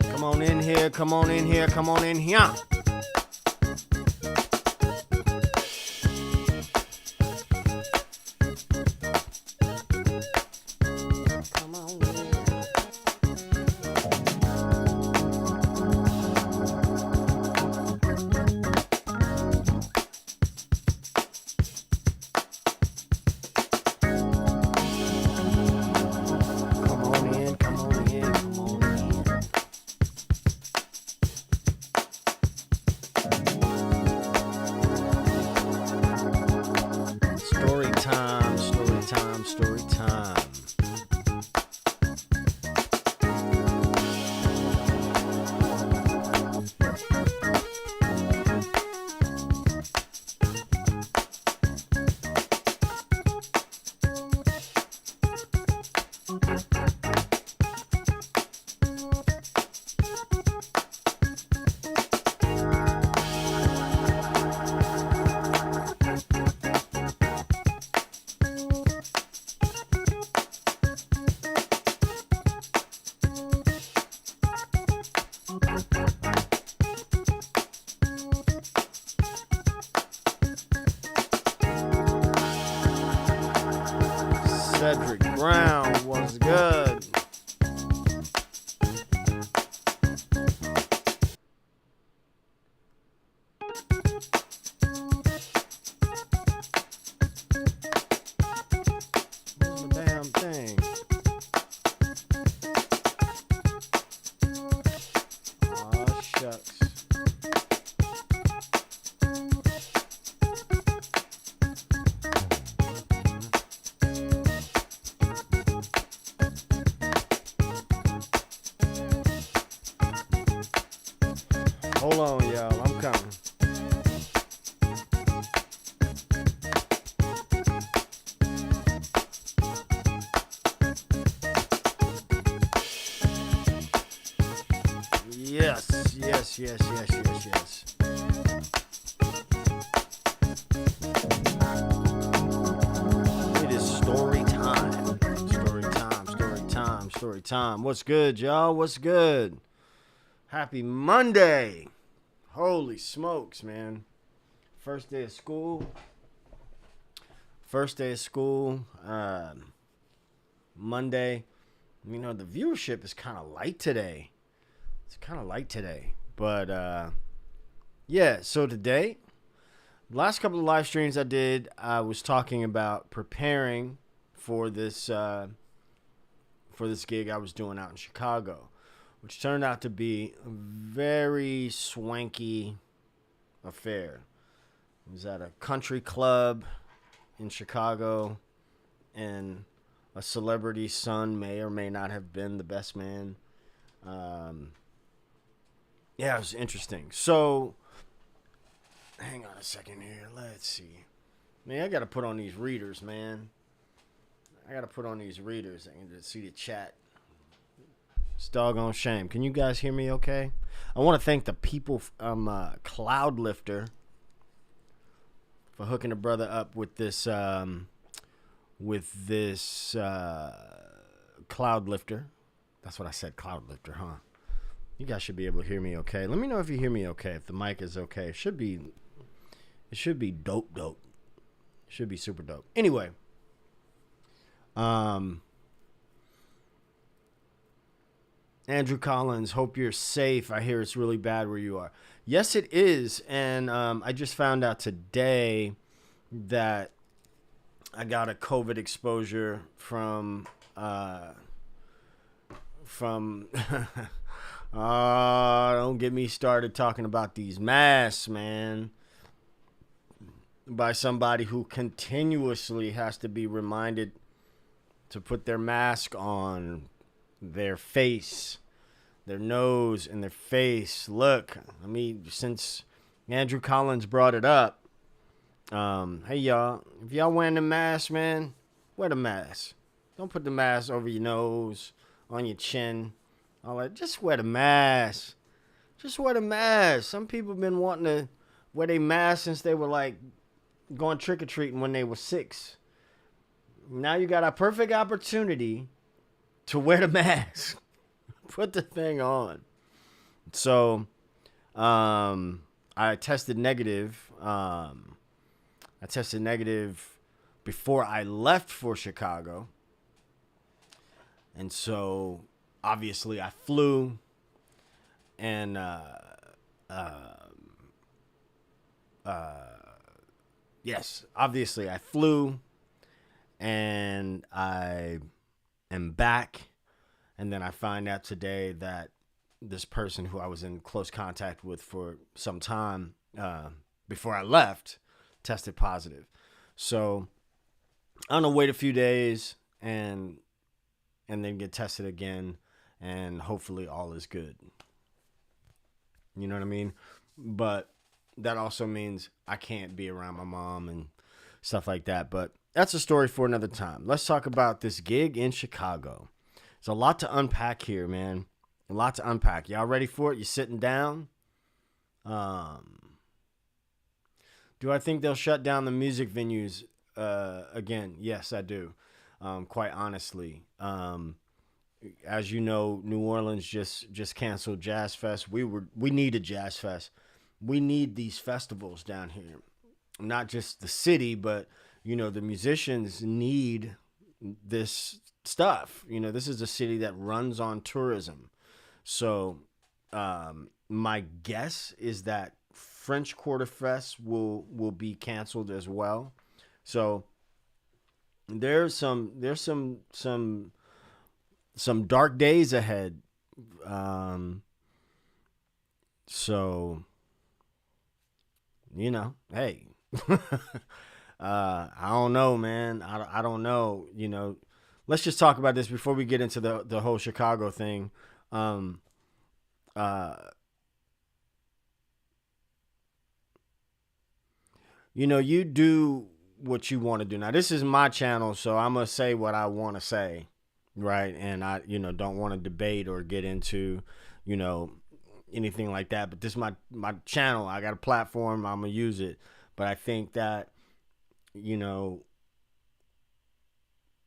Come on in here, come on in here, come on in here. Story time. Cedric Brown was good. Where's the damn thing? Aw, shucks. Hold on, y'all. I'm coming. Yes. It is story time. Story time. What's good, y'all? What's good? Happy Monday. Holy smokes, man. First day of school. Monday. You know, the viewership is kind of light today. But, yeah, so today, last couple of live streams I did, I was talking about preparing for this gig I was doing out in Chicago, which turned out to be a very swanky affair. It was at a country club in Chicago, and a celebrity's son may or may not have been the best man. Yeah, it was interesting. So, hang on a second here. Let's see. Man, I got to put on these readers, man. I got to see the chat. It's doggone shame. Can you guys hear me okay? I want to thank the people from Cloudlifter for hooking a brother up with this Cloudlifter. That's what I said, Cloudlifter, huh? You guys should be able to hear me okay. Let me know if you hear me okay, if the mic is okay. It should be dope. It should be super dope. Anyway, Andrew Collins, hope you're safe. I hear it's really bad where you are. Yes, it is. And I just found out today that I got a COVID exposure from don't get me started talking about these masks, man. By somebody who continuously has to be reminded to put their mask on their face, their nose, and their face. Look, I mean, since Andrew Collins brought it up, Hey y'all, if y'all wearing the mask, man, wear the mask. Don't put the mask over your nose, on your chin, all that. Just wear the mask. Just wear the mask. Some people been wanting to wear their mask since they were like going trick or treating when they were 6. Now you got a perfect opportunity to wear the mask. Put the thing on. So, I tested negative. I tested negative before I left for Chicago. And so, obviously, I flew. And, yes, obviously, I flew. And I am back. And then I find out today that this person who I was in close contact with for some time before I left tested positive. So I'm gonna wait a few days and then get tested again, and hopefully all is good. You know what I mean? But that also means I can't be around my mom and stuff like that. But that's a story for another time. Let's talk about this gig in Chicago. There's a lot to unpack here, man. A lot to unpack. Y'all ready for it? You sitting down? Do I think they'll shut down the music venues again? Yes, I do. Quite honestly. As you know, New Orleans just canceled Jazz Fest. We need a Jazz Fest. We need these festivals down here. Not just the city, but the musicians need this stuff. This is a city that runs on tourism. So my guess is that French Quarter Fest will be canceled as well. So there's some dark days ahead. So hey, I don't know, man. I don't know. Let's just talk about this before we get into the whole Chicago thing. You do what you want to do. Now, this is my channel, so I'm going to say what I want to say, right? And I, don't want to debate or get into, anything like that. But this is my channel. I got a platform. I'm going to use it. But I think that,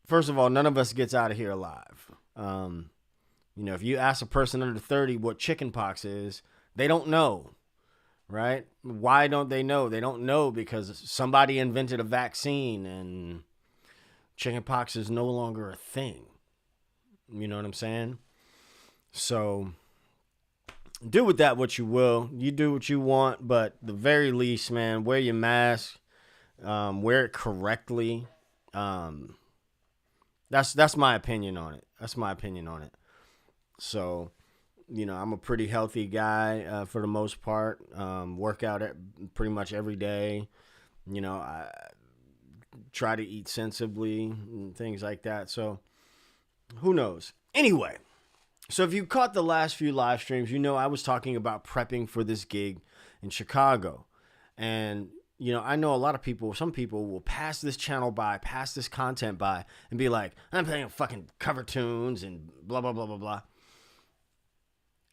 first of all, none of us gets out of here alive. If you ask a person under 30 what chickenpox is, they don't know, right? Why don't they know? They don't know because somebody invented a vaccine and chickenpox is no longer a thing. You know what I'm saying? So do with that what you will. You do what you want, but the very least, man, wear your mask, wear it correctly. That's my opinion on it. So, I'm a pretty healthy guy for the most part. Work out pretty much every day. I try to eat sensibly and things like that. So, who knows? Anyway, so if you caught the last few live streams, I was talking about prepping for this gig in Chicago. And, I know a lot of people, some people will pass this channel by, pass this content by, and be like, I'm playing fucking cover tunes and blah, blah, blah, blah, blah.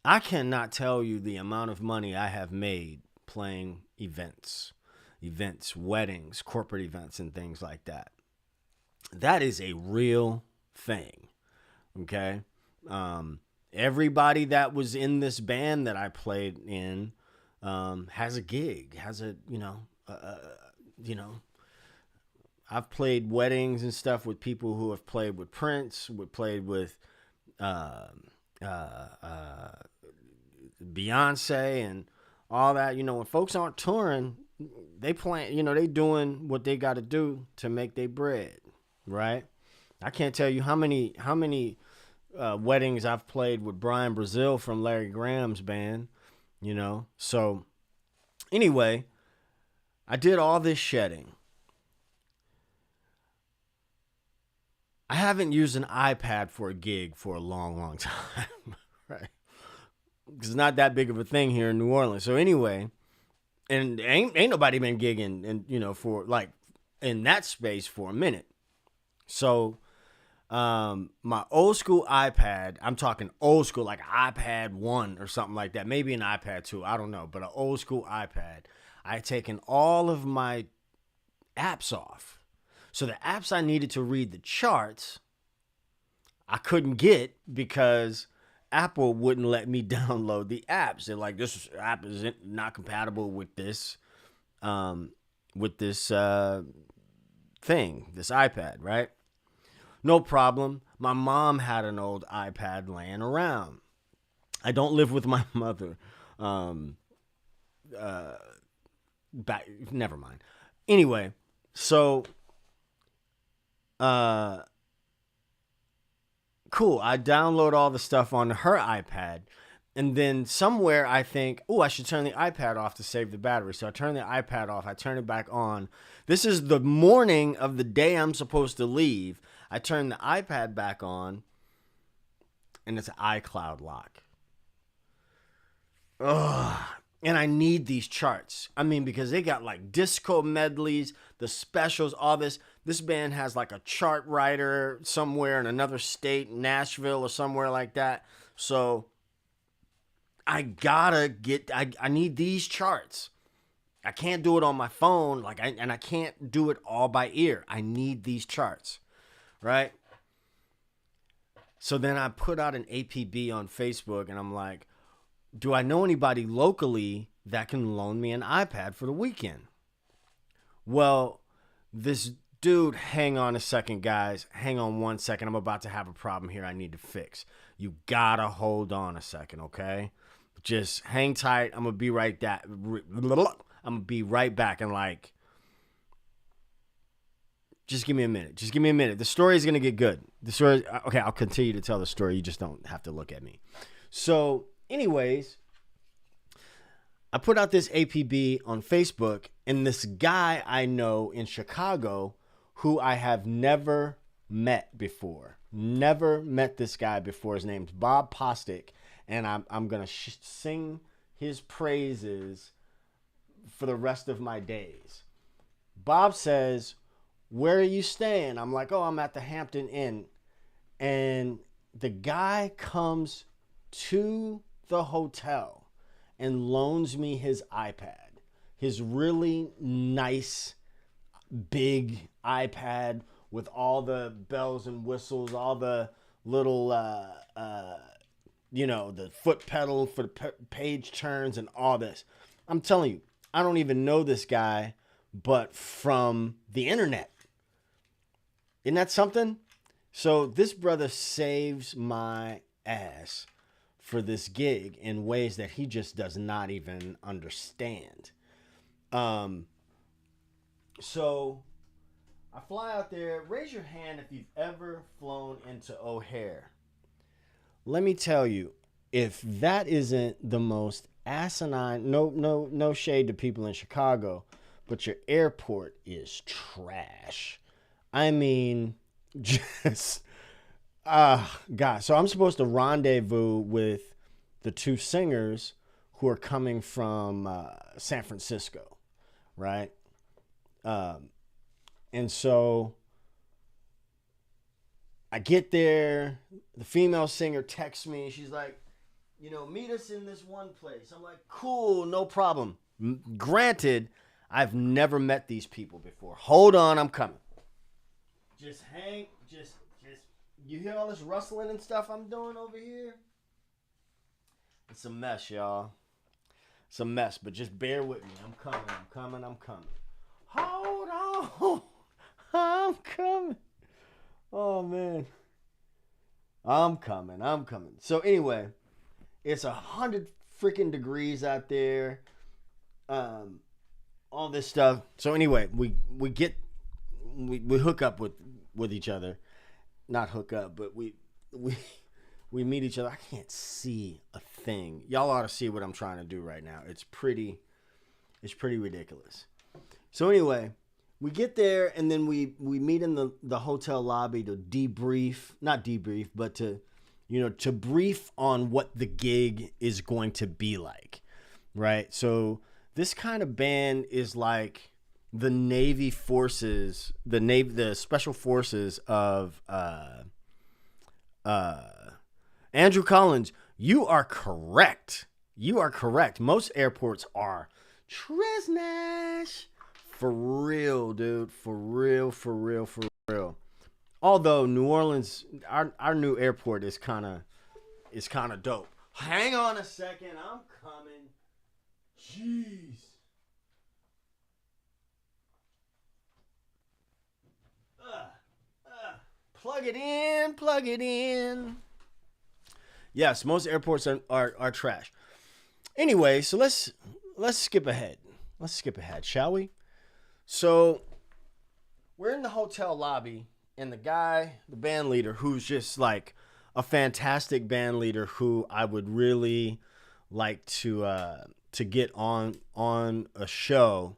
I cannot tell you the amount of money I have made playing events, weddings, corporate events, and things like that. That is a real thing. Okay. Everybody that was in this band that I played in, has a gig, I've played weddings and stuff with people who have played with Prince, played with, Beyonce and all that. When folks aren't touring, they playing, they doing what they got to do to make their bread, right? I can't tell you how many weddings I've played with Brian Brazil from Larry Graham's band, So anyway, I did all this shedding. I haven't used an iPad for a gig for a long, long time, right? Because it's not that big of a thing here in New Orleans. So anyway, And ain't nobody been gigging and for like in that space for a minute. So my old school iPad, I'm talking old school, like iPad 1 or something like that, maybe an iPad 2, I don't know, but an old school iPad. I had taken all of my apps off. So the apps I needed to read the charts, I couldn't get because Apple wouldn't let me download the apps. They're like, this app is not compatible with this thing, this iPad, right? No problem. My mom had an old iPad laying around. I don't live with my mother. Never mind. Anyway, so cool. I download all the stuff on her iPad. And then somewhere I think, I should turn the iPad off to save the battery. So I turn the iPad off. I turn it back on. This is the morning of the day I'm supposed to leave. I turn the iPad back on, and it's an iCloud lock. Ugh. And I need these charts. I mean, because they got like disco medleys, the specials, all this. This band has like a chart writer somewhere in another state, Nashville or somewhere like that. So I need these charts. I can't do it on my phone, and I can't do it all by ear. I need these charts, right? So then I put out an APB on Facebook, and I'm like, do I know anybody locally that can loan me an iPad for the weekend? Well, this dude, hang on a second, guys. Hang on 1 second. I'm about to have a problem here I need to fix. You gotta hold on a second, okay? Just hang tight. I'm gonna be right back. I'm gonna be right back and just give me a minute. Just give me a minute. The story is gonna get good. The story, okay, I'll continue to tell the story. You just don't have to look at me. So, anyways, I put out this APB on Facebook, and this guy I know in Chicago who I have never met before. Never met this guy before. His name's Bob Postic, and I'm going to sing his praises for the rest of my days. Bob says, where are you staying? I'm like, I'm at the Hampton Inn. And the guy comes to the hotel and loans me his iPad, his really nice, big iPad with all the bells and whistles, all the little, the foot pedal for the page turns and all this. I'm telling you, I don't even know this guy, but from the internet. Isn't that something? So this brother saves my ass for this gig in ways that he just does not even understand. So I fly out there. Raise your hand if you've ever flown into O'Hare. Let me tell you, if that isn't the most asinine, no shade to people in Chicago, but your airport is trash. I mean, just, God. So I'm supposed to rendezvous with the two singers who are coming from San Francisco, right? And so I get there, the female singer texts me, she's like, meet us in this one place. I'm like, cool, no problem. Granted, I've never met these people before. Hold on, I'm coming. Just you hear all this rustling and stuff I'm doing over here? It's a mess, y'all. It's a mess, but just bear with me. I'm coming. Hold on. I'm coming. Oh, man. I'm coming. So anyway, it's 100 freaking degrees out there. All this stuff. So anyway, we hook up with each other. Not hook up, but we meet each other. I can't see a thing. Y'all ought to see what I'm trying to do right now. It's pretty ridiculous. So anyway, we get there and then we meet in the hotel lobby to not debrief, but to brief on what the gig is going to be like, right? So This kind of band is like the Navy forces, the special forces of uh, Andrew Collins. You are correct. You are correct. Most airports are Tresnash. For real, dude. For real, for real, for real. Although New Orleans, our new airport is kind of dope. Hang on a second, I'm coming. Jeez. Plug it in, plug it in. Yes, most airports are trash. Anyway, so let's skip ahead. Let's skip ahead, shall we? So we're in the hotel lobby, and the band leader, who's just like a fantastic band leader, who I would really like to get on a show,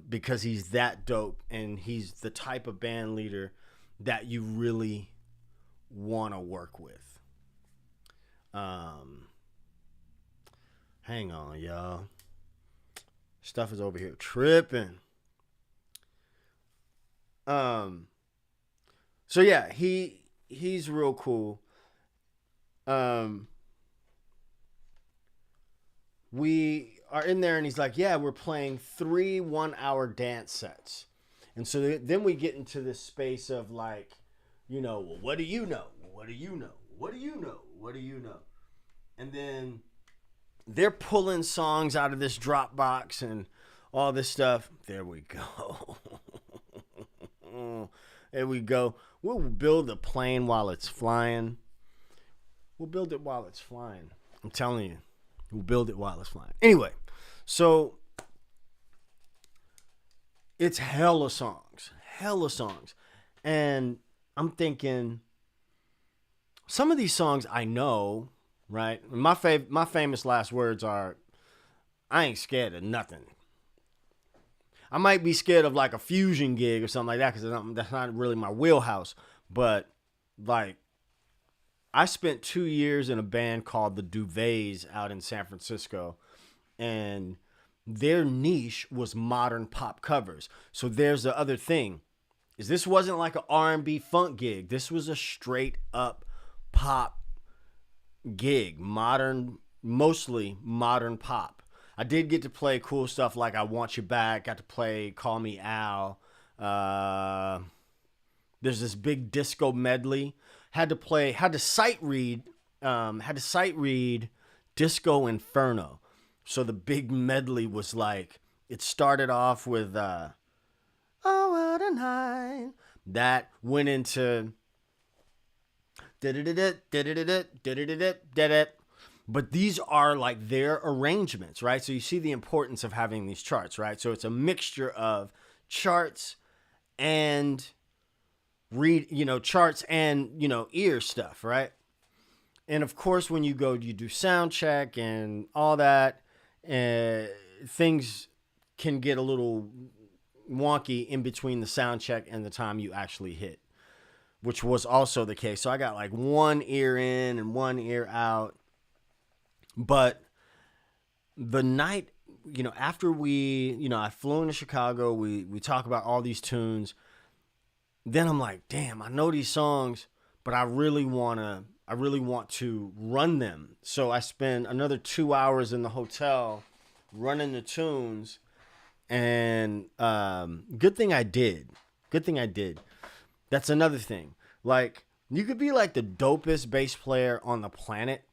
because he's that dope, and he's the type of band leader that you really want to work with. Hang on, y'all. Stuff is over here tripping. So yeah, he's real cool. We are in there, and he's like, yeah, we're playing 3 1-hour dance sets. And so then we get into this space of like, well, what do you know? What do you know? What do you know? What do you know? And then they're pulling songs out of this Dropbox and all this stuff. There we go. There we go. We'll build a plane while it's flying. We'll build it while it's flying. I'm telling you. We'll build it while it's flying. Anyway, so it's hella songs. Hella songs. And I'm thinking, some of these songs I know, right? My famous last words are, I ain't scared of nothing. I might be scared of like a fusion gig or something like that, because that's not really my wheelhouse. But like, I spent 2 years in a band called the Duvets out in San Francisco, and their niche was modern pop covers. So there's the other thing, is this wasn't like an R&B funk gig. This was a straight up pop gig, mostly modern pop. I did get to play cool stuff like I Want You Back, got to play Call Me Al. There's this big disco medley. Had to sight read Disco Inferno. So the big medley was like, it started off with Oh What a Night. That went into but these are like their arrangements, right? So you see the importance of having these charts, right? So it's a mixture of charts and charts and, ear stuff, right? And of course, when you do sound check and all that, things can get a little wonky in between the sound check and the time you actually hit, which was also the case. So I got like one ear in and one ear out. But the night, after I flew into Chicago, we talk about all these tunes. Then I'm like, damn, I know these songs, but I really want to run them. So I spend another 2 hours in the hotel running the tunes. And good thing I did. That's another thing. Like, you could be like the dopest bass player on the planet,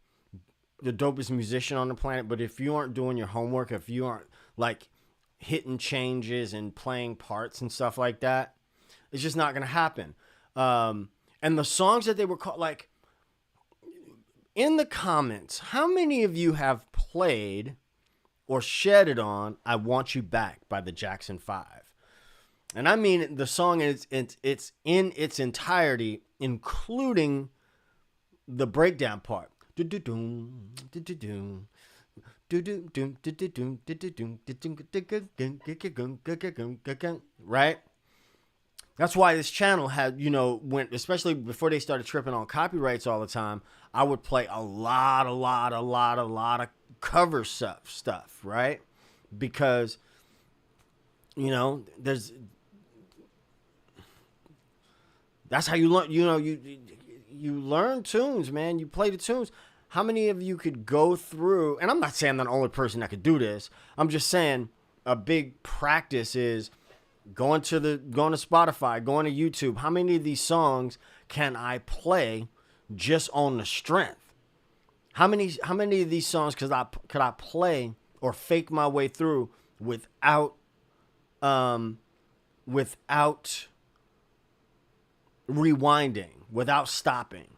the dopest musician on the planet, but if you aren't doing your homework, if you aren't like hitting changes and playing parts and stuff like that, it's just not going to happen. And the songs that they were called, like, in the comments, how many of you have played or shedded on I Want You Back by the Jackson 5? And I mean, the song is it's in its entirety, including the breakdown part. Right? That's why this channel had, went, especially before they started tripping on copyrights all the time, I would play a lot of cover stuff, right? because, that's how you learn. You learn tunes, man. You play the tunes. How many of you could go through? And I'm not saying I'm the only person that could do this. I'm just saying a big practice is going to Spotify, going to YouTube. How many of these songs can I play just on the strength? How many of these songs could I play or fake my way through without rewinding, without stopping,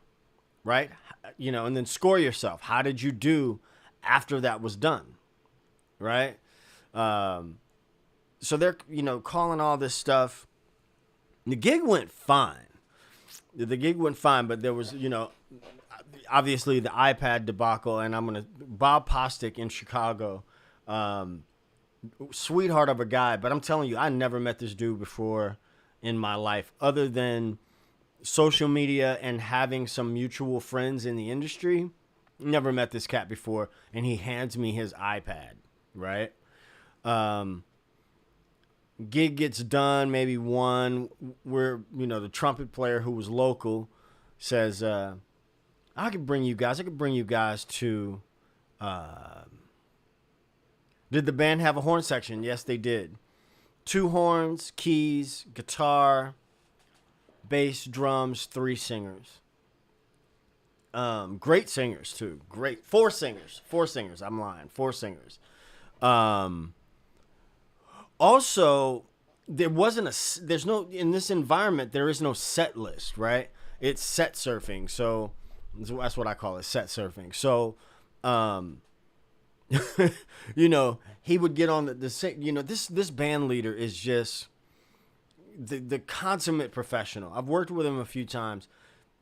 right? And then score yourself. How did you do after that was done, right? So they're, calling all this stuff. The gig went fine. But there was, obviously the iPad debacle, and Bob Postic in Chicago, sweetheart of a guy, but I'm telling you, I never met this dude before in my life, other than social media and having some mutual friends in the industry. Never met this cat before, and he hands me his iPad, right? Gig gets done, maybe one, where, the trumpet player who was local says, I could bring you guys to, did the band have a horn section? Yes, they did. 2 horns, keys, guitar, bass, drums, 3 singers. Great singers too. Great. 4 singers. I'm lying. 4 singers. Also, there's no, in this environment, there is no set list, right? It's set surfing. So that's what I call it, set surfing. So, he would get on this band leader is just the consummate professional. I've worked with him a few times.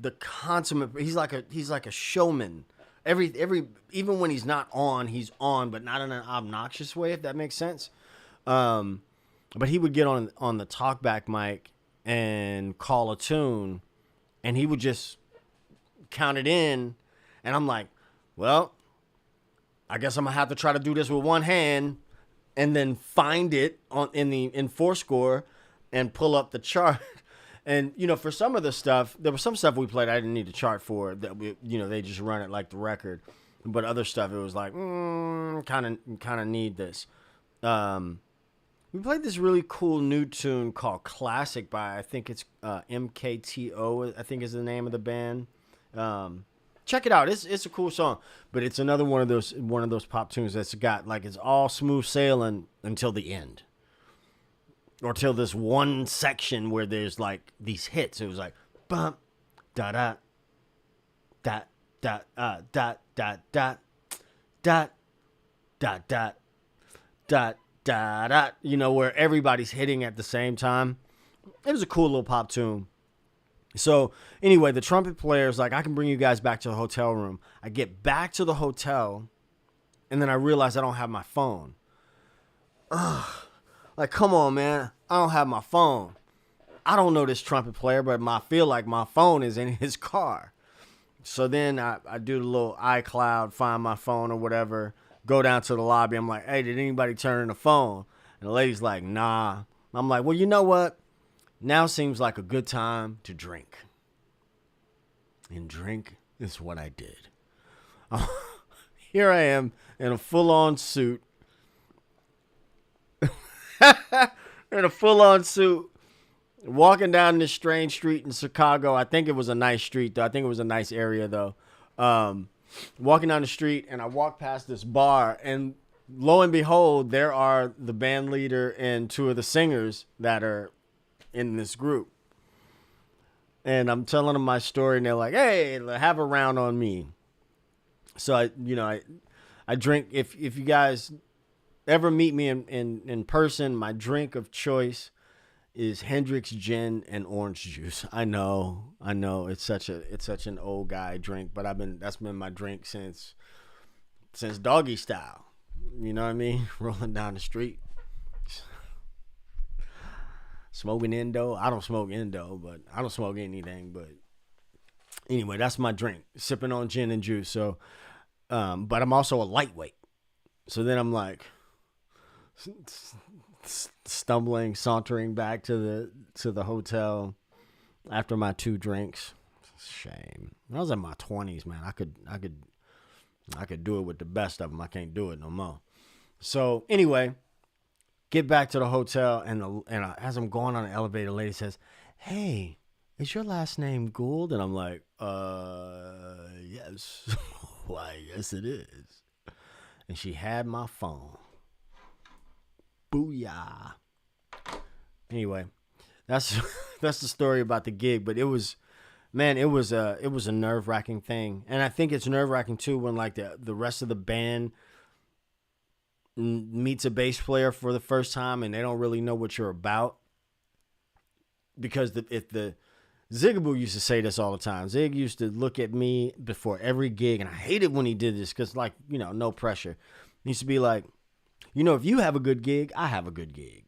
He's like a showman. Even when he's not on, he's on, but not in an obnoxious way, if that makes sense. But he would get on the talkback mic and call a tune, and he would just count it in, and I'm like, well, I guess I'm gonna have to try to do this with one hand, and then find it in Fourscore and pull up the chart. And for some of the stuff, there was some stuff we played I didn't need to chart for, that they just run it like the record. But other stuff, it was like, kind of need this. We played this really cool new tune called Classic by, I think it's MKTO, I think is the name of the band. Check it out. It's a cool song, but it's another one of those pop tunes that's got, like, it's all smooth sailing until the end, or till this one section where there's like these hits. It was like bump da da da da da da da da da da da da da, where everybody's hitting at the same time. It was a cool little pop tune. So anyway, the trumpet player's like, I can bring you guys back to the hotel room. I get back to the hotel, and then I realize I don't have my phone. Ugh. Like, come on, man. I don't have my phone. I don't know this trumpet player, but I feel like my phone is in his car. So then I do the little iCloud, find my phone or whatever, go down to the lobby. I'm like, hey, did anybody turn in the phone? And the lady's like, nah. I'm like, well, you know what? Now seems like a good time to drink. And drink is what I did. Here I am in a full-on suit. In a full-on suit, walking down this strange street in Chicago. I think it was a nice street, though. I think it was a nice area, though. Walking down the street, and I walk past this bar, and lo and behold, there are the band leader and 2 of the singers that are in this group. And I'm telling them my story, and they're like, hey, have a round on me. So I drink. If you guys ever meet me in person, my drink of choice is Hendrick's gin and orange juice. I know it's such an old guy drink, but that's been my drink since Doggy Style. You know what I mean? Rolling down the street, smoking Indo. I don't smoke Indo, but I don't smoke anything. But anyway, that's my drink. Sipping on gin and juice. So, but I'm also a lightweight. So then I'm like, sauntering back to the hotel after my 2 drinks. Shame. I was in my 20s, man. I could do it with the best of them. I can't do it no more. So anyway, get back to the hotel, and as I'm going on the elevator, the lady says, "Hey, is your last name Gould?" And I'm like, yes. Why, yes it is. And she had my phone. Booyah. Anyway, that's the story about the gig, but it was a nerve-wracking thing. And I think it's nerve-wracking too when like the rest of the band meets a bass player for the first time and they don't really know what you're about. Because Zigaboo used to say this all the time. Zig used to look at me before every gig, and I hated when he did this because, like, no pressure. He used to be like, if you have a good gig, I have a good gig.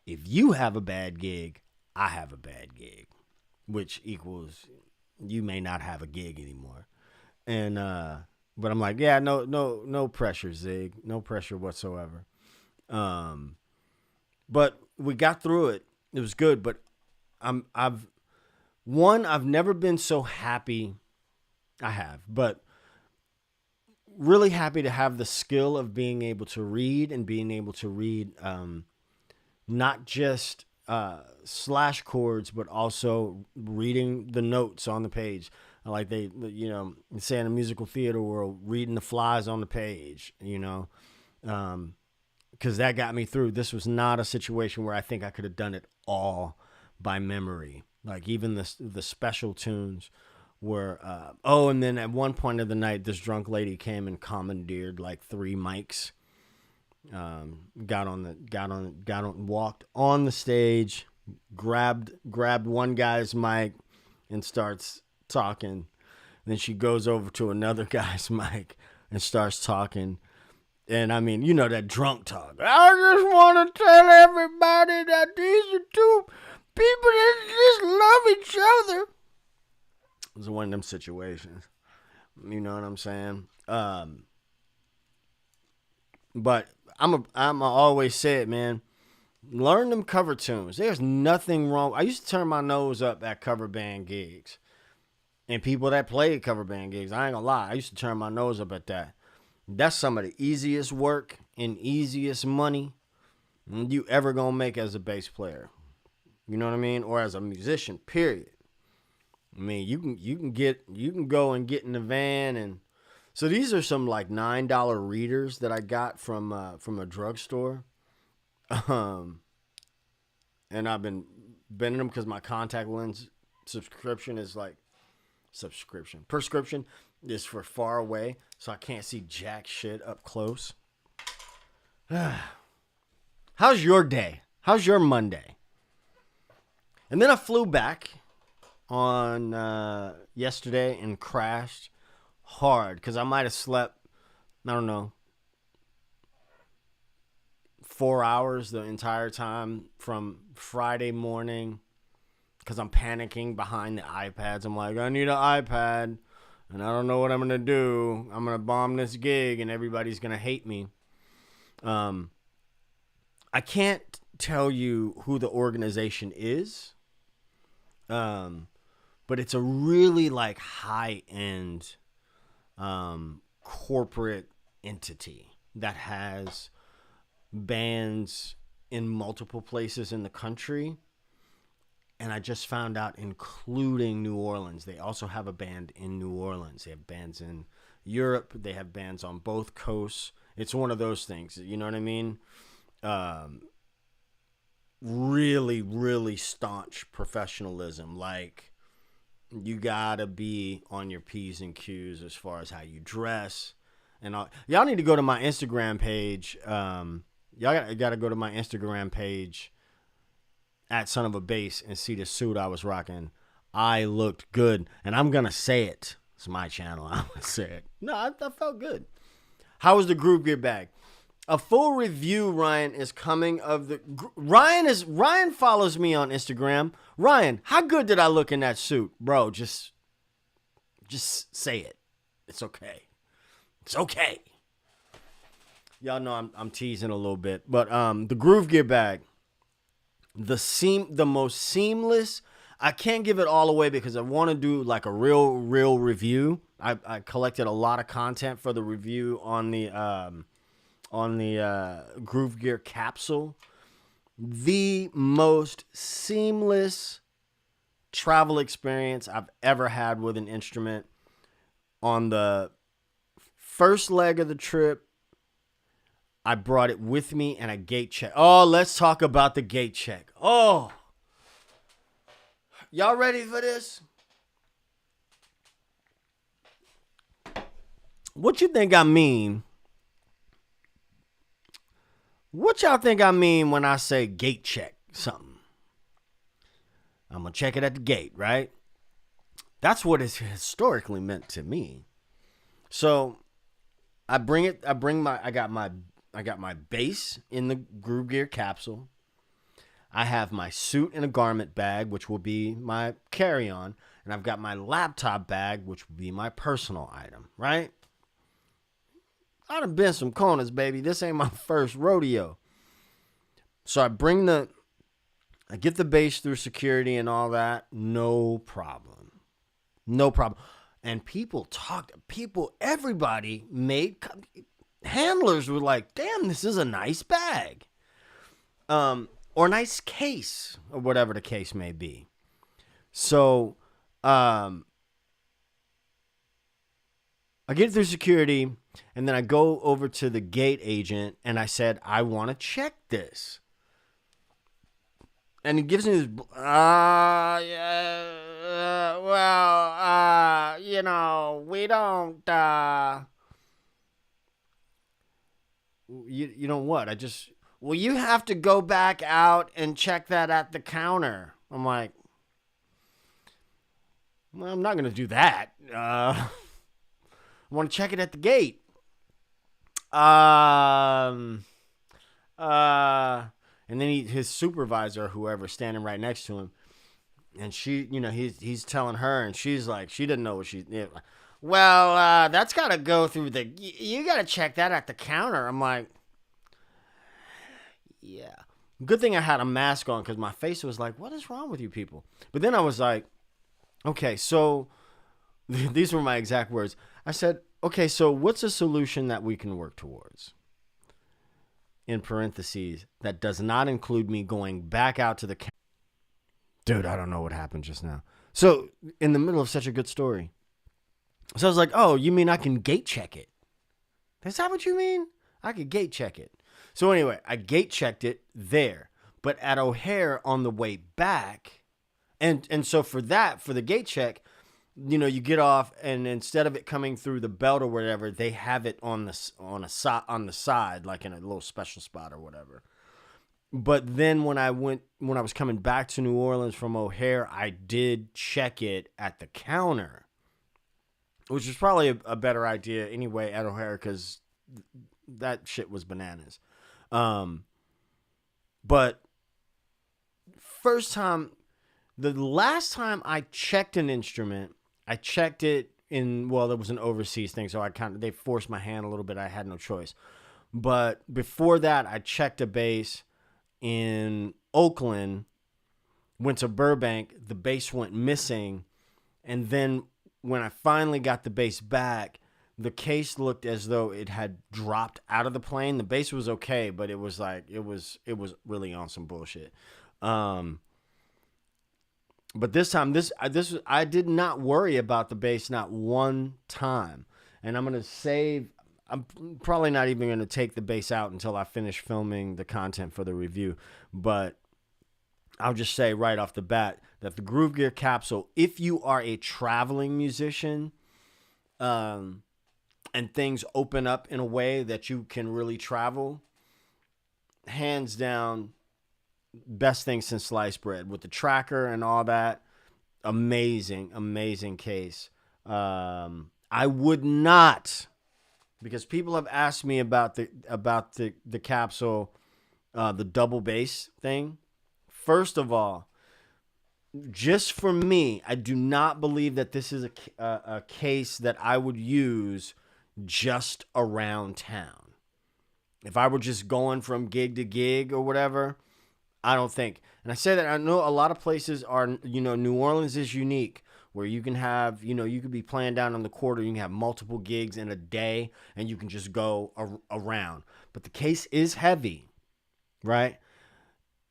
If you have a bad gig, I have a bad gig, which equals you may not have a gig anymore. And but I'm like, yeah, no pressure, Zig, no pressure whatsoever. But we got through it. It was good, but I've never been so happy. I have, but really happy to have the skill of being able to read and being able to read not just slash chords, but also reading the notes on the page. Like they say in a musical theater world, reading the flies on the page, because that got me through. This was not a situation where I think I could have done it all by memory. Like even the special tunes were, and then at one point of the night, this drunk lady came and commandeered like 3 mics. Walked on the stage, grabbed one guy's mic and starts talking. Then she goes over to another guy's mic and starts talking. And I mean, that drunk talk. I just want to tell everybody that these are 2 people that just love each other. It was one of them situations. You know what I'm saying? But I'm always say it, man. Learn them cover tunes. There's nothing wrong. I used to turn my nose up at cover band gigs. And people that played cover band gigs. I ain't gonna lie. I used to turn my nose up at that. That's some of the easiest work and easiest money you ever gonna make as a bass player. You know what I mean? Or as a musician, period. I mean, you can go and get in the van. And so these are some like $9 readers that I got from a drugstore. And I've been bending them because my contact lens prescription is for far away, so I can't see jack shit up close. How's your day? How's your Monday? And then I flew back on yesterday and crashed hard because I might have slept, I don't know, 4 hours the entire time from Friday morning because I'm panicking behind the iPads. I'm like, I need an iPad and I don't know what I'm going to do. I'm going to bomb this gig and everybody's going to hate me. I can't tell you who the organization is. But it's a really like high-end corporate entity that has bands in multiple places in the country. And I just found out, including New Orleans. They also have a band in New Orleans. They have bands in Europe. They have bands on both coasts. It's one of those things. You know what I mean? Really, really staunch professionalism. Like, you gotta be on your P's and Q's as far as how you dress. And all. Y'all need to go to my Instagram page. Y'all gotta go to my Instagram page at Son of a Bass and see the suit I was rocking. I looked good, and I'm gonna say it. It's my channel. I'm gonna say it. No, I felt good. How was the group get back? A full review, Ryan, is coming of the... Ryan follows me on Instagram. Ryan, how good did I look in that suit? Bro, just say it. It's okay. It's okay. Y'all know I'm teasing a little bit, but the Groove Gear bag, the most seamless. I can't give it all away because I want to do like a real review. I collected a lot of content for the review on the Groove Gear capsule. The most seamless travel experience I've ever had with an instrument. On the first leg of the trip, I brought it with me and I gate checked. Oh, let's talk about the gate check. Oh, y'all ready for this? What you think I mean? What y'all think I mean when I say gate check something? I'm going to check it at the gate, right? That's what it's historically meant to me. So I got my bass in the Groove Gear capsule. I have my suit in a garment bag, which will be my carry-on. And I've got my laptop bag, which will be my personal item, right? I done been some corners, baby. This ain't my first rodeo. So I get the bass through security and all that. No problem. No problem. And everybody handlers were like, damn, this is a nice bag. Or nice case, or whatever the case may be. So, I get through security, and then I go over to the gate agent, and I said, I want to check this. And he gives me this, we don't, you know what? Well, you have to go back out and check that at the counter. I'm like, well, I'm not going to do that. I want to check it at the gate. And then his supervisor, whoever, standing right next to him, and she, he's telling her, and she's like, she didn't know what she. Yeah, well, that's got to go through you got to check that at the counter. I'm like, yeah. Good thing I had a mask on because my face was like, what is wrong with you people? But then I was like, okay, so these were my exact words. I said, okay, so what's a solution that we can work towards? In parentheses, that does not include me going back out to the counter. Dude, I don't know what happened just now. So, in the middle of such a good story. So I was like, oh, you mean I can gate check it? Is that what you mean? I could gate check it. So anyway, I gate checked it there. But at O'Hare on the way back, and so for the gate check, you get off, and instead of it coming through the belt or whatever, they have it on the side, like in a little special spot or whatever. But then when I was coming back to New Orleans from O'Hare, I did check it at the counter, which is probably a better idea anyway at O'Hare because that shit was bananas. But the last time I checked an instrument, I checked it there was an overseas thing, so they forced my hand a little bit. I had no choice. But before that, I checked a bass in Oakland, went to Burbank, the bass went missing, and then when I finally got the bass back, the case looked as though it had dropped out of the plane. The bass was okay, but it was really on some bullshit. But this time, I did not worry about the bass not one time. And I'm probably not even going to take the bass out until I finish filming the content for the review. But I'll just say right off the bat that the Groove Gear capsule, if you are a traveling musician, and things open up in a way that you can really travel, hands down, best thing since sliced bread with the tracker and all that. Amazing case. I would not, because people have asked me about the capsule, the double bass thing. First of all, just for me, I do not believe that this is a case that I would use just around town. If I were just going from gig to gig or whatever, I don't think. And I say that I know a lot of places are, New Orleans is unique where you can have, you could be playing down on the quarter. You can have multiple gigs in a day and you can just go around. But the case is heavy, right?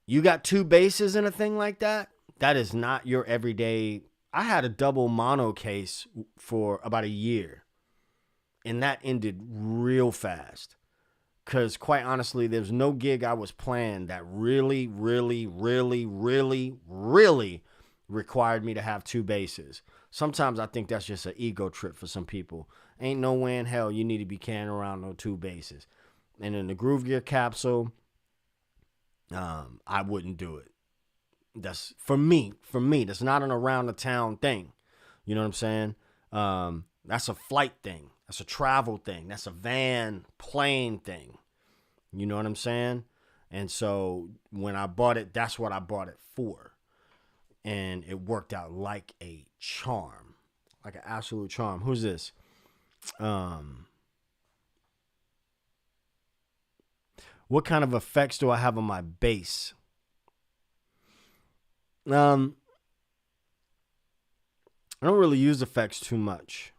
You got 2 basses in a thing like that. That is not your everyday. I had a double mono case for about a year and that ended real fast. Because quite honestly, there's no gig I was playing that really, really, really, really, really required me to have 2 basses. Sometimes I think that's just an ego trip for some people. Ain't no way in hell you need to be carrying around no 2 basses. And in the Groove Gear capsule, I wouldn't do it. That's for me. That's not an around the town thing. You know what I'm saying? That's a flight thing. That's a travel thing. That's a van, plane thing. You know what I'm saying? And so when I bought it, that's what I bought it for. And it worked out like a charm. Like an absolute charm. Who's this? What kind of effects do I have on my bass? I don't really use effects too much.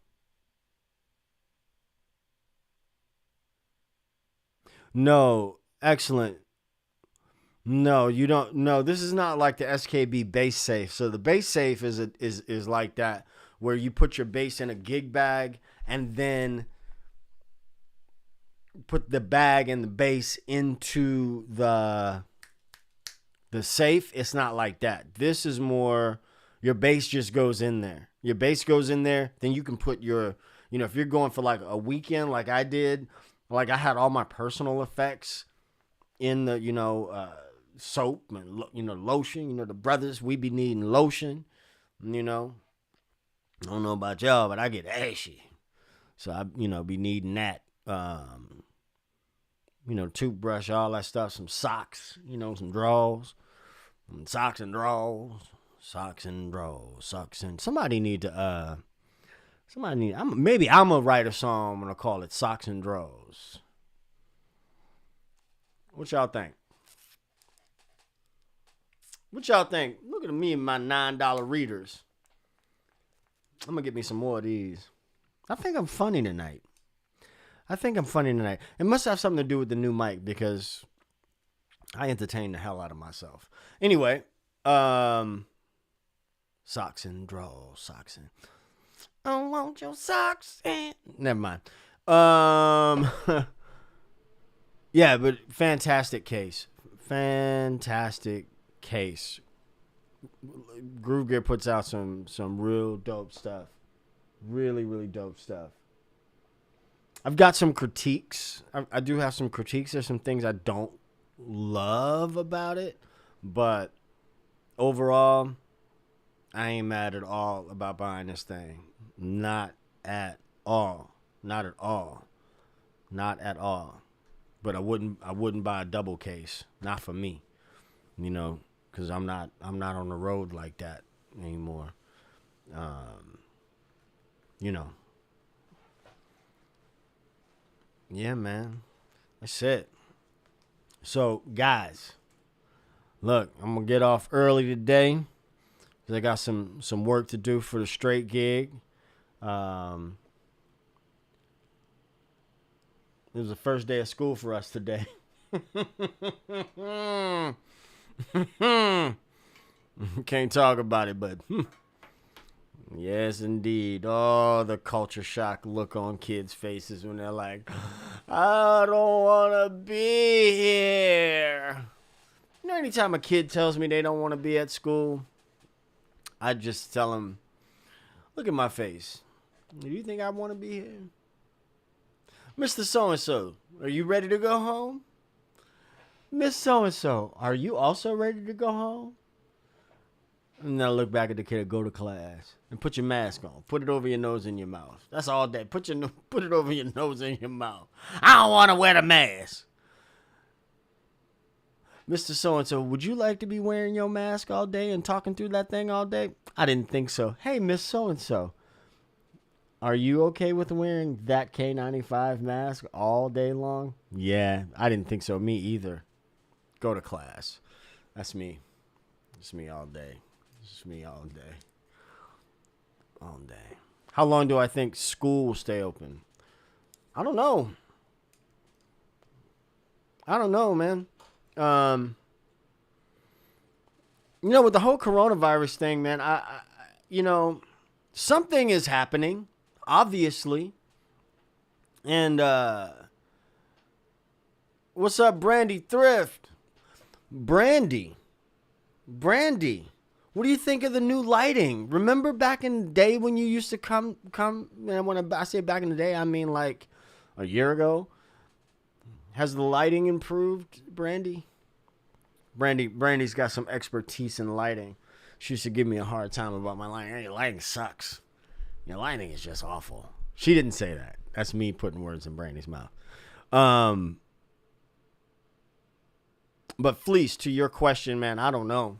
No, excellent. No, you don't. No, this is not like the SKB bass safe. So the bass safe is like that, where you put your bass in a gig bag and then put the bag and the bass into the safe. It's not like that. This is more your bass just goes in there. Your bass goes in there, then you can put your, if you're going for like a weekend like I did. Like I had all my personal effects in the, soap and, lotion. The brothers, we be needing lotion, I don't know about y'all, but I get ashy. So I, be needing that, toothbrush, all that stuff, some socks, some drawers, socks and drawers, somebody need to, maybe I'm gonna write a song. I'm gonna call it Socks and Drawers. What y'all think? Look at me and my $9 readers. I'm gonna get me some more of these. I think I'm funny tonight. It must have something to do with the new mic because I entertain the hell out of myself. Anyway, socks and drawers, I want your socks and... Never mind. Yeah, but fantastic case. Groove Gear puts out some real dope stuff. Really, really dope stuff. I've got some critiques. I do have some critiques. There's some things I don't love about it. But overall, I ain't mad at all about buying this thing. Not at all. But I wouldn't buy a double case. Not for me. Because I'm not on the road like that anymore. Yeah, man. That's it. So, guys, look, I'm gonna get off early today because I got some work to do for the straight gig. It was the first day of school for us today. Can't talk about it, but yes, indeed. Oh, the culture shock look on kids' faces when they're like, I don't want to be here. Anytime a kid tells me they don't want to be at school, I just tell them, look at my face. Do you think I want to be here? Mr. So-and-so, are you ready to go home? Miss So-and-so, are you also ready to go home? And then I look back at the kid and go to class. And put your mask on. Put it over your nose and your mouth. That's all day. Put it over your nose and your mouth. I don't want to wear the mask. Mr. So-and-so, would you like to be wearing your mask all day and talking through that thing all day? I didn't think so. Hey, Miss So-and-so. Are you okay with wearing that K95 mask all day long? Yeah, I didn't think so. Me either. Go to class. That's me. It's me all day. It's me all day. All day. How long do I think school will stay open? I don't know. I don't know, man. With the whole coronavirus thing, man, something is happening, obviously. And what's up, Brandy Thrift? Brandy, what do you think of the new lighting? Remember back in the day when you used to come? And when I say back in the day, I mean like a year ago. Has the lighting improved, Brandy? Brandy's got some expertise in lighting. She used to give me a hard time about my lighting. Hey, your lighting sucks. Your lighting is just awful. She didn't say that. That's me putting words in Brandy's mouth. But Fleece, to your question, man, I don't know.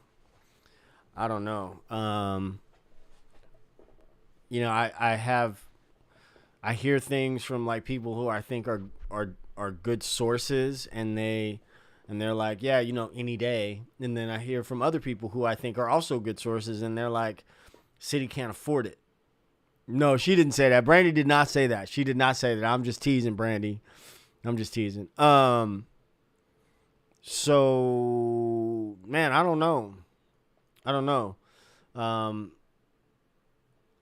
I hear things from like people who I think are good sources, and they're like, yeah, any day. And then I hear from other people who I think are also good sources, and they're like, city can't afford it. No, she didn't say that. Brandy did not say that. She did not say that. I'm just teasing, Brandy. I'm just teasing. So, man, I don't know.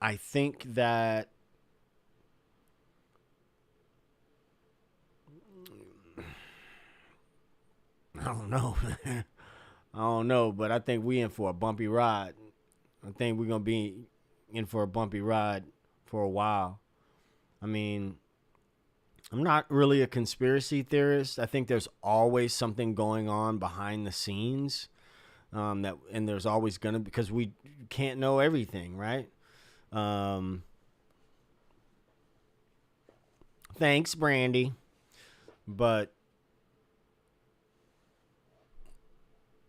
I think that I don't know. I don't know, but I think we in for a bumpy ride. I think we're going to be in for a bumpy ride for a while. I mean, I'm not really a conspiracy theorist. I think there's always something going on behind the scenes. And there's always going to, because we can't know everything, right? Thanks, Brandy. But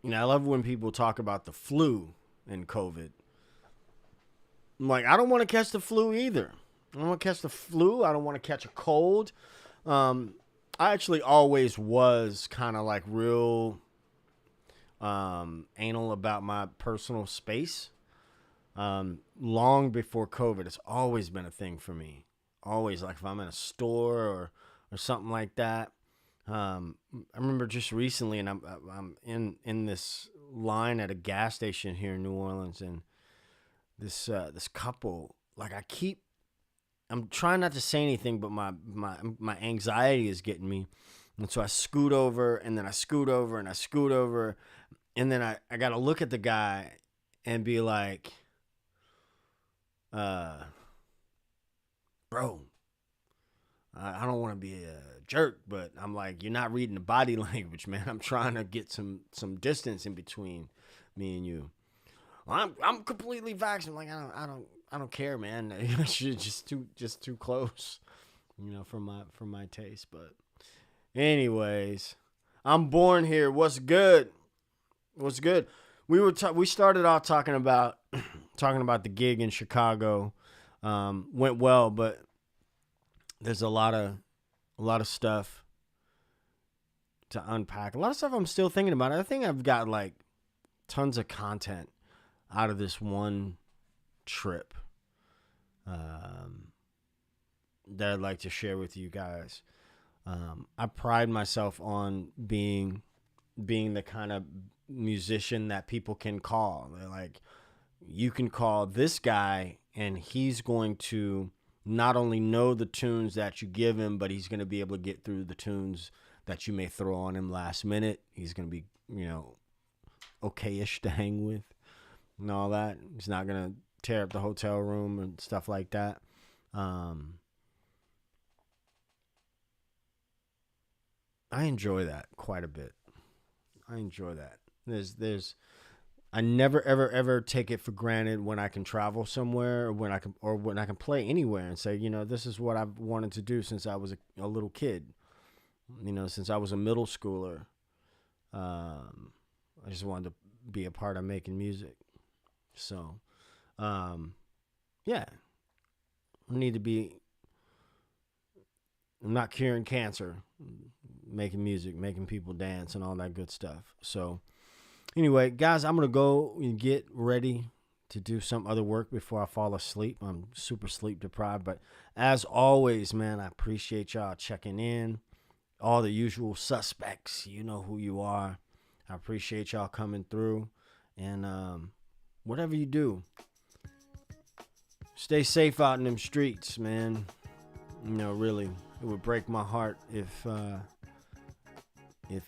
I love when people talk about the flu and COVID. I'm like, I don't want to catch the flu either. I don't want to catch the flu. I don't want to catch a cold. I actually always was kind of like real anal about my personal space. Long before COVID, it's always been a thing for me. Always, like if I'm in a store or something like that. I remember just recently, and I'm in this line at a gas station here in New Orleans, and this couple, like I'm trying not to say anything, but my anxiety is getting me, and so I scoot over, and then I scoot over, and I scoot over, and then I got to look at the guy and be like, bro, I don't want to be a jerk, but I'm like, you're not reading the body language, man. I'm trying to get some distance in between me and you. I'm completely vaccinated. Like I don't care, man. It's just too close, for my taste. But anyways, I'm born here. What's good? We started off talking about the gig in Chicago. Went well, but there's a lot of stuff to unpack. A lot of stuff I'm still thinking about. I think I've got like tons of content out of this one trip that I'd like to share with you guys. I pride myself on being the kind of musician that people can call. They're like, you can call this guy and he's going to not only know the tunes that you give him, but he's going to be able to get through the tunes that you may throw on him last minute. He's going to be, okay-ish to hang with and all that. He's not going to tear up the hotel room and stuff like that. I enjoy that quite a bit. I enjoy that. I never ever take it for granted when I can travel somewhere, or when I can play anywhere and say, this is what I've wanted to do since I was a little kid. Since I was a middle schooler. I just wanted to be a part of making music. So, yeah. I'm not curing cancer, making music, making people dance, and all that good stuff. So, anyway, guys, I'm going to go and get ready to do some other work before I fall asleep. I'm super sleep deprived. But as always, man, I appreciate y'all checking in. All the usual suspects, you know who you are. I appreciate y'all coming through. And whatever you do, stay safe out in them streets, man. You know, really, it would break my heart if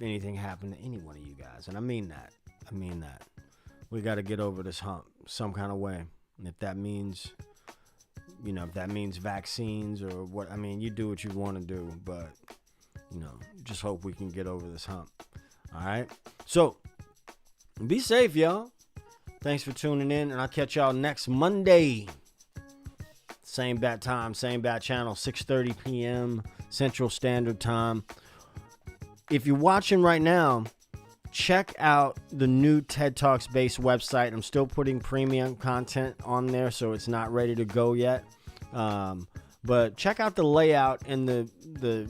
anything happened to any one of you guys. And I mean that. We got to get over this hump some kind of way. And if that means, vaccines or what, you do what you want to do. But, just hope we can get over this hump. All right? So, be safe, y'all. Thanks for tuning in. And I'll catch y'all next Monday. Same bat time, same bat channel, 6:30 p.m. Central Standard Time. If you're watching right now, check out the new TED Talks based website. I'm still putting premium content on there, so it's not ready to go yet. But check out the layout and the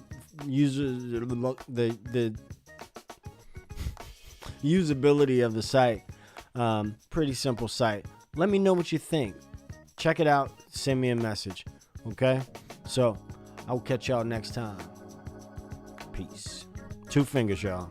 usability of the site. Pretty simple site. Let me know what you think. Check it out. Send me a message. Okay? So, I will catch y'all next time. Peace. 2 fingers, y'all.